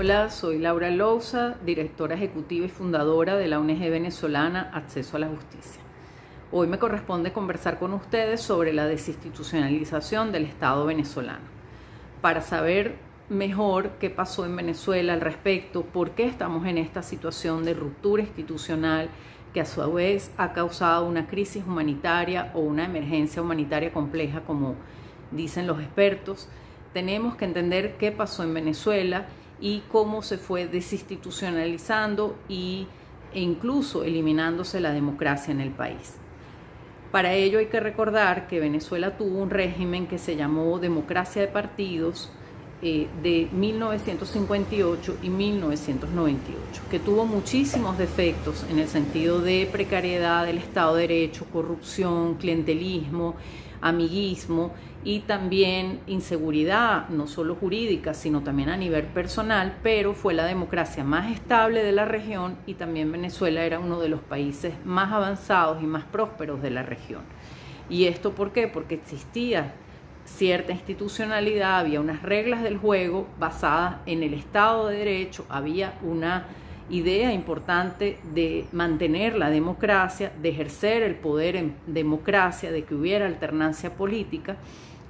Hola, soy Laura Lousa, directora ejecutiva y fundadora de la ONG venezolana Acceso a la Justicia. Hoy me corresponde conversar con ustedes sobre la desinstitucionalización del Estado venezolano. Para saber mejor qué pasó en Venezuela al respecto, por qué estamos en esta situación de ruptura institucional que a su vez ha causado una crisis humanitaria o una emergencia humanitaria compleja, como dicen los expertos, tenemos que entender qué pasó en Venezuela y cómo se fue desinstitucionalizando e incluso eliminándose la democracia en el país. Para ello hay que recordar que Venezuela tuvo un régimen que se llamó democracia de partidos de 1958 y 1998, que tuvo muchísimos defectos en el sentido de precariedad del Estado de Derecho, corrupción, clientelismo, amiguismo y también inseguridad, no solo jurídica, sino también a nivel personal, pero fue la democracia más estable de la región y también Venezuela era uno de los países más avanzados y más prósperos de la región. ¿Y esto por qué? Porque existía cierta institucionalidad, había unas reglas del juego basadas en el Estado de Derecho, había una idea importante de mantener la democracia, de ejercer el poder en democracia, de que hubiera alternancia política.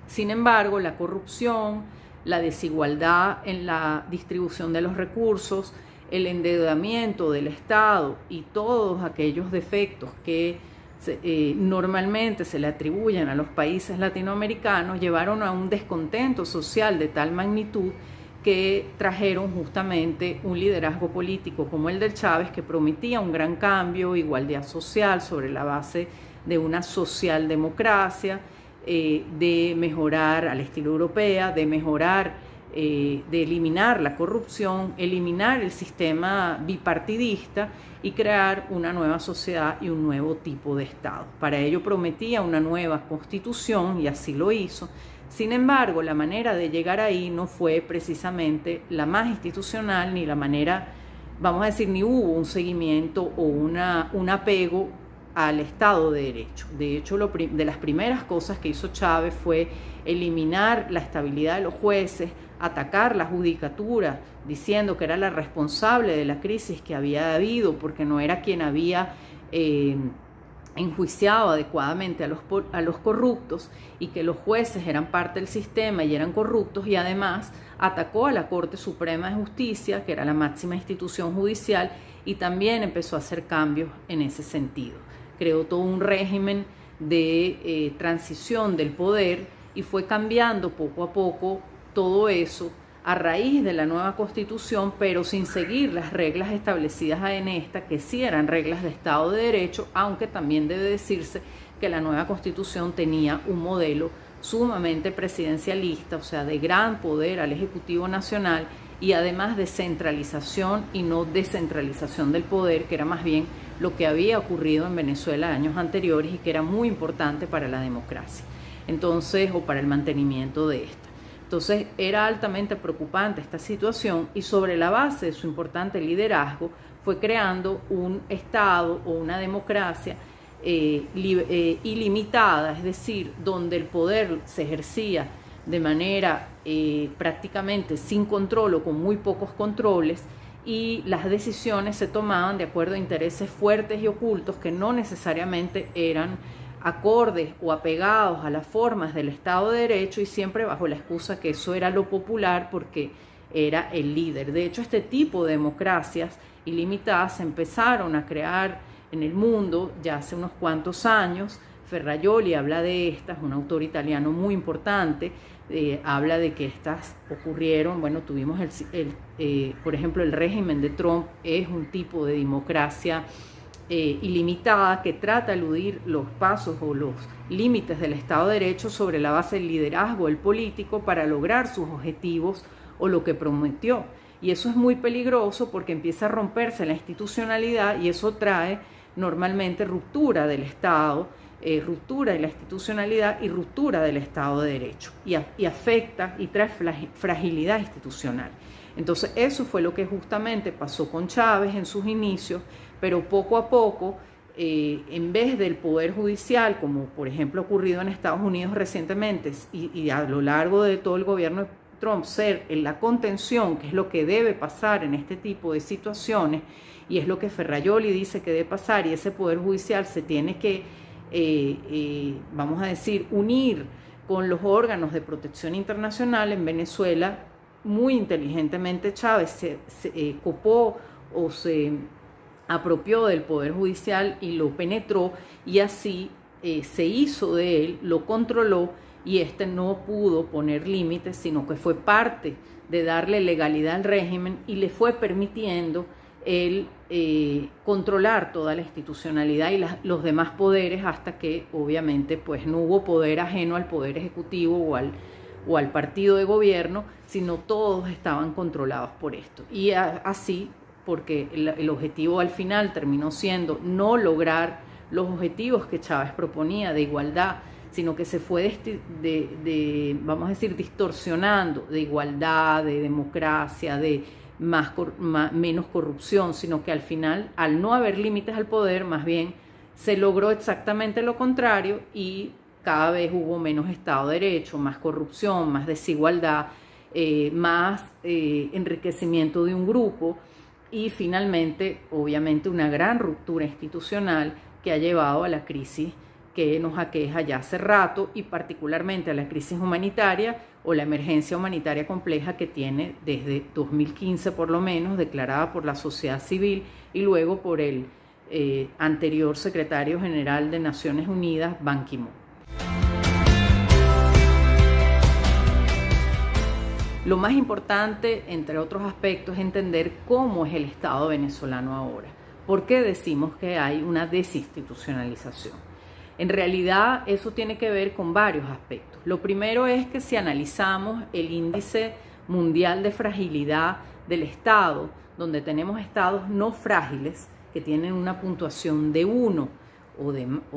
Sin embargo, la corrupción, la desigualdad en la distribución de los recursos, el endeudamiento del Estado y todos aquellos defectos que normalmente se le atribuyen a los países latinoamericanos llevaron a un descontento social de tal magnitud que trajeron justamente un liderazgo político como el de Chávez, que prometía un gran cambio, igualdad social sobre la base de una socialdemocracia, de mejorar al estilo europea, de mejorar, de eliminar la corrupción, eliminar el sistema bipartidista y crear una nueva sociedad y un nuevo tipo de Estado. Para ello prometía una nueva constitución y así lo hizo. Sin embargo, la manera de llegar ahí no fue precisamente la más institucional, ni la manera, vamos a decir, ni hubo un seguimiento o un apego al Estado de Derecho. De hecho, de las primeras cosas que hizo Chávez fue eliminar la estabilidad de los jueces, atacar la judicatura, diciendo que era la responsable de la crisis que había habido, porque no era quien había enjuiciado adecuadamente a los corruptos y que los jueces eran parte del sistema y eran corruptos, y además atacó a la Corte Suprema de Justicia, que era la máxima institución judicial, y también empezó a hacer cambios en ese sentido. Creó todo un régimen de transición del poder y fue cambiando poco a poco todo eso a raíz de la nueva constitución, pero sin seguir las reglas establecidas en esta, que sí eran reglas de Estado de Derecho, aunque también debe decirse que la nueva constitución tenía un modelo sumamente presidencialista, o sea, de gran poder al Ejecutivo Nacional y además de centralización y no descentralización del poder, que era más bien lo que había ocurrido en Venezuela años anteriores y que era muy importante para la democracia, entonces, o para el mantenimiento de esta. Entonces era altamente preocupante esta situación y sobre la base de su importante liderazgo fue creando un Estado o una democracia ilimitada, es decir, donde el poder se ejercía de manera prácticamente sin control o con muy pocos controles, y las decisiones se tomaban de acuerdo a intereses fuertes y ocultos que no necesariamente eran acordes o apegados a las formas del Estado de Derecho, y siempre bajo la excusa que eso era lo popular porque era el líder. De hecho, este tipo de democracias ilimitadas se empezaron a crear en el mundo ya hace unos cuantos años. Ferrajoli habla de estas, un autor italiano muy importante, habla de que estas ocurrieron, bueno, tuvimos por ejemplo, el régimen de Trump es un tipo de democracia ilimitada que trata de eludir los pasos o los límites del Estado de Derecho sobre la base del liderazgo del político para lograr sus objetivos o lo que prometió. Y eso es muy peligroso porque empieza a romperse la institucionalidad y eso trae normalmente ruptura del Estado, ruptura de la institucionalidad y ruptura del Estado de Derecho y afecta y trae fragilidad institucional. Entonces eso fue lo que justamente pasó con Chávez en sus inicios, pero poco a poco, en vez del Poder Judicial, como por ejemplo ha ocurrido en Estados Unidos recientemente y a lo largo de todo el gobierno Trump ser en la contención, que es lo que debe pasar en este tipo de situaciones, y es lo que Ferrajoli dice que debe pasar, y ese Poder Judicial se tiene que, vamos a decir, unir con los órganos de protección internacional. En Venezuela, muy inteligentemente Chávez se copó o se apropió del Poder Judicial y lo penetró, y así se hizo de él, lo controló, y no pudo poner límites, sino que fue parte de darle legalidad al régimen y le fue permitiendo el controlar toda la institucionalidad y los demás poderes, hasta que obviamente pues no hubo poder ajeno al Poder Ejecutivo o al partido de gobierno, sino todos estaban controlados por esto. Y así, porque el objetivo al final terminó siendo no lograr los objetivos que Chávez proponía de igualdad, sino que se fue vamos a decir, distorsionando, de igualdad, de democracia, de menos corrupción, sino que al final, al no haber límites al poder, más bien se logró exactamente lo contrario, y cada vez hubo menos Estado de Derecho, más corrupción, más desigualdad, más enriquecimiento de un grupo, y finalmente, obviamente, una gran ruptura institucional que ha llevado a la crisis que nos aqueja ya hace rato, y particularmente a la crisis humanitaria o la emergencia humanitaria compleja que tiene desde 2015 por lo menos, declarada por la sociedad civil y luego por el anterior secretario general de Naciones Unidas, Ban Ki-moon. Lo más importante, entre otros aspectos, es entender cómo es el Estado venezolano ahora. ¿Por qué decimos que hay una desinstitucionalización? En realidad eso tiene que ver con varios aspectos. Lo primero es que si analizamos el índice mundial de fragilidad del Estado, donde tenemos estados no frágiles que tienen una puntuación de 1 o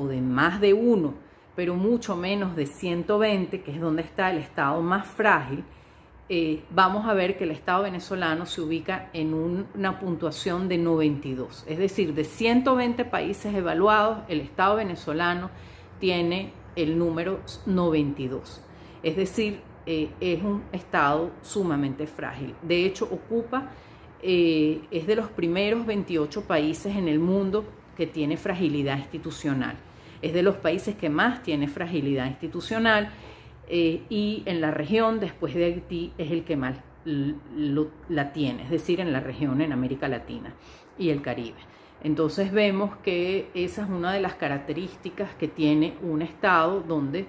de más de 1, pero mucho menos de 120, que es donde está el estado más frágil, vamos a ver que el Estado venezolano se ubica en una puntuación de 92. Es decir, de 120 países evaluados, el Estado venezolano tiene el número 92. Es decir, es un Estado sumamente frágil. De hecho, es de los primeros 28 países en el mundo que tiene fragilidad institucional. Es de los países que más tiene fragilidad institucional. Y en la región, después de Haití, es el que más la tiene, es decir, en la región, en América Latina y el Caribe. Entonces vemos que esa es una de las características que tiene un Estado donde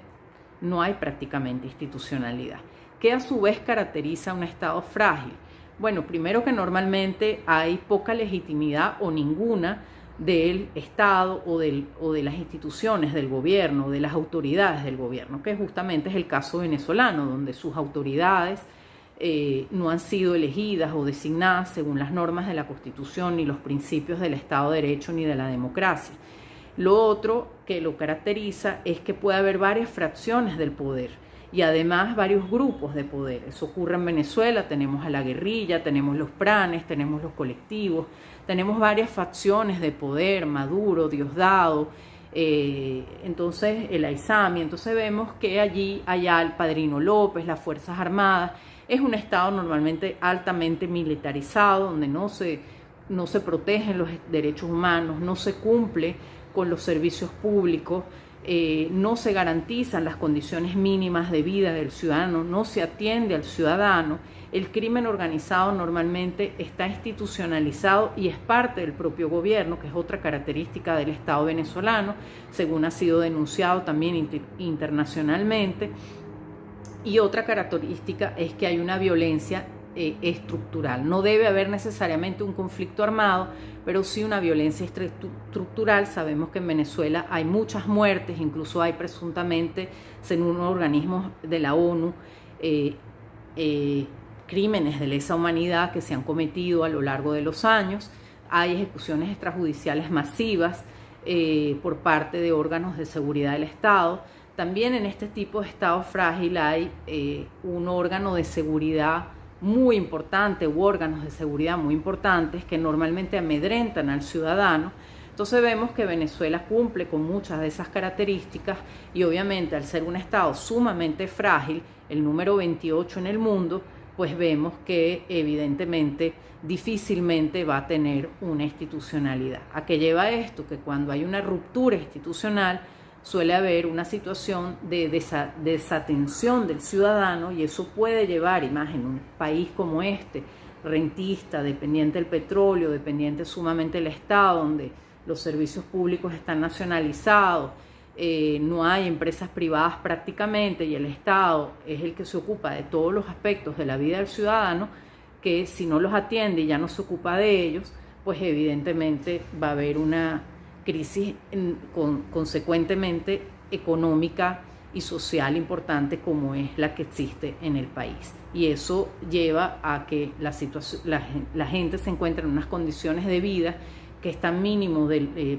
no hay prácticamente institucionalidad. ¿Qué a su vez caracteriza a un Estado frágil? Bueno, primero que normalmente hay poca legitimidad o ninguna del Estado o de las instituciones del gobierno, de las autoridades del gobierno, que justamente es el caso venezolano, donde sus autoridades no han sido elegidas o designadas según las normas de la Constitución ni los principios del Estado de Derecho ni de la democracia. Lo otro que lo caracteriza es que puede haber varias fracciones del poder y además varios grupos de poder. Eso ocurre en Venezuela, tenemos a la guerrilla, tenemos los pranes, tenemos los colectivos, tenemos varias facciones de poder, Maduro, Diosdado, entonces el Aizami. Entonces vemos que allá el Padrino López, las Fuerzas Armadas. Es un Estado normalmente altamente militarizado, donde no se protegen los derechos humanos, no se cumple con los servicios públicos, no se garantizan las condiciones mínimas de vida del ciudadano, no se atiende al ciudadano. El crimen organizado normalmente está institucionalizado y es parte del propio gobierno, que es otra característica del Estado venezolano, según ha sido denunciado también internacionalmente. Y otra característica es que hay una violencia estructural. No debe haber necesariamente un conflicto armado, pero sí una violencia estructural. Sabemos que en Venezuela hay muchas muertes, incluso hay presuntamente, según organismos de la ONU, crímenes de lesa humanidad que se han cometido a lo largo de los años. Hay ejecuciones extrajudiciales masivas por parte de órganos de seguridad del Estado. También en este tipo de Estado frágil hay un órgano de seguridad muy importante u órganos de seguridad muy importantes que normalmente amedrentan al ciudadano. Entonces vemos que Venezuela cumple con muchas de esas características y obviamente al ser un Estado sumamente frágil, el número 28 en el mundo, pues vemos que evidentemente difícilmente va a tener una institucionalidad. ¿A qué lleva esto? Que cuando hay una ruptura institucional suele haber una situación de desatención del ciudadano, y eso puede llevar, y más en un país como este, rentista, dependiente del petróleo, dependiente sumamente del Estado, donde los servicios públicos están nacionalizados, no hay empresas privadas prácticamente y el Estado es el que se ocupa de todos los aspectos de la vida del ciudadano, que si no los atiende y ya no se ocupa de ellos, pues evidentemente va a haber una crisis consecuentemente económica y social importante como es la que existe en el país. Y eso lleva a que la gente se encuentre en unas condiciones de vida que están mínimo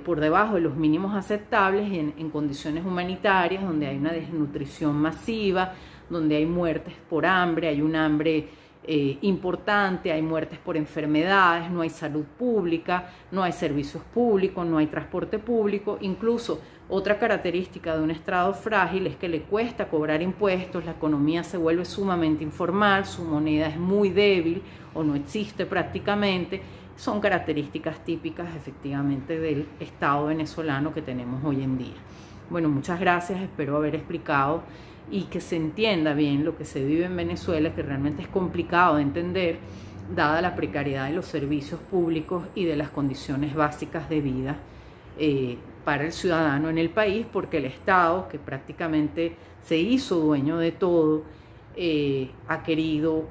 por debajo de los mínimos aceptables en condiciones humanitarias, donde hay una desnutrición masiva, donde hay muertes por hambre, hay un hambre importante, hay muertes por enfermedades, no hay salud pública, no hay servicios públicos, no hay transporte público. Incluso otra característica de un estrado frágil es que le cuesta cobrar impuestos, la economía se vuelve sumamente informal, su moneda es muy débil o no existe prácticamente. Son características típicas efectivamente del Estado venezolano que tenemos hoy en día. Bueno, muchas gracias, espero haber explicado y que se entienda bien lo que se vive en Venezuela, que realmente es complicado de entender dada la precariedad de los servicios públicos y de las condiciones básicas de vida para el ciudadano en el país, porque el Estado, que prácticamente se hizo dueño de todo, ha querido,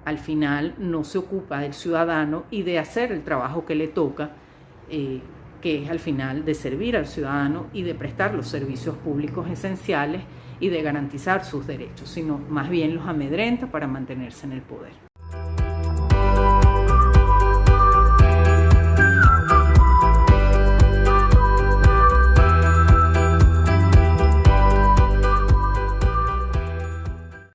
al final no se ocupa del ciudadano y de hacer el trabajo que le toca, que es al final de servir al ciudadano y de prestar los servicios públicos esenciales y de garantizar sus derechos, sino más bien los amedrenta para mantenerse en el poder.